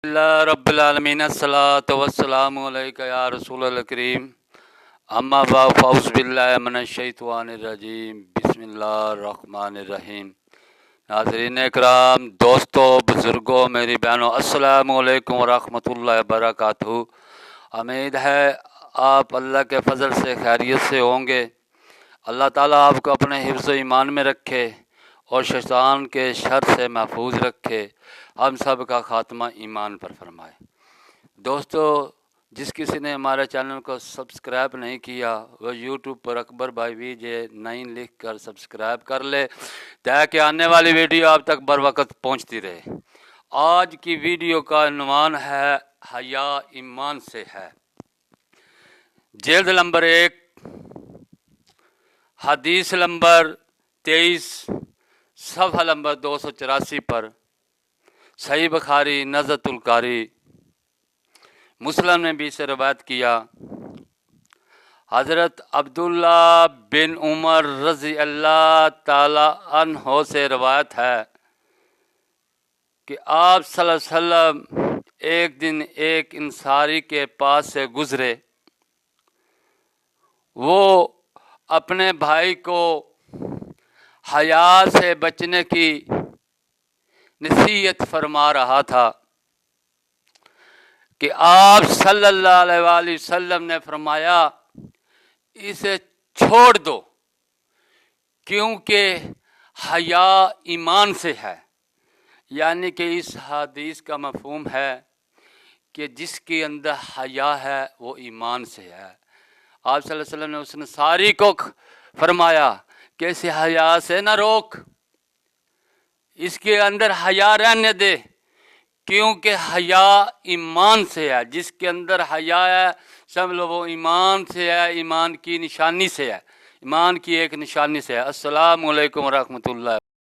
اللہ رب العالمین الصلاۃ والسلام علیکہ یا رسول الکریم اما بعد فاعوذ باللہ من الشیطان الرجیم بسم اللہ الرحمن الرحیم۔ ناظرین اکرام، دوستو، بزرگوں، میری بہنوں، السلام علیکم ورحمۃ اللہ وبرکاتہ۔ امید ہے آپ اللہ کے فضل سے خیریت سے ہوں گے۔ اللہ تعالیٰ آپ کو اپنے حفظ و ایمان میں رکھے اور شیطان کے شر سے محفوظ رکھے، ہم سب کا خاتمہ ایمان پر فرمائے۔ دوستو، جس کسی نے ہمارے چینل کو سبسکرائب نہیں کیا وہ یوٹیوب پر اکبر بھائی VJ9 لکھ کر سبسکرائب کر لے تاکہ آنے والی ویڈیو آپ تک بر وقت پہنچتی رہے۔ آج کی ویڈیو کا عنوان ہے حیا ایمان سے ہے، جلد نمبر 1، حدیث نمبر 23، صفحہ نمبر 284 پر، صحیح بخاری، نزہۃ القاری، مسلم نے بھی اسے روایت کیا۔ حضرت عبداللہ بن عمر رضی اللہ تعالی عنہ سے روایت ہے کہ آپ صلی اللہ علیہ وسلم ایک دن ایک انصاری کے پاس سے گزرے۔ وہ اپنے بھائی کو حیا سے بچنے کی نصیحت فرما رہا تھا کہ آپ صلی اللہ علیہ وآلہ وسلم نے فرمایا، اسے چھوڑ دو کیونکہ حیا ایمان سے ہے۔ یعنی کہ اس حدیث کا مفہوم ہے کہ جس کے اندر حیا ہے وہ ایمان سے ہے۔ آپ صلی اللہ علیہ وسلم نے اس انصاری کو فرمایا کہ اسے حیا سے نہ روک، اس کے اندر حیا رہنے دے، کیونکہ حیا ایمان سے ہے۔ جس کے اندر حیا ہے سمجھو وہ ایمان سے ہے، ایمان کی نشانی سے ہے، ایمان کی ایک نشانی سے ہے۔ السلام علیکم ورحمۃ اللہ۔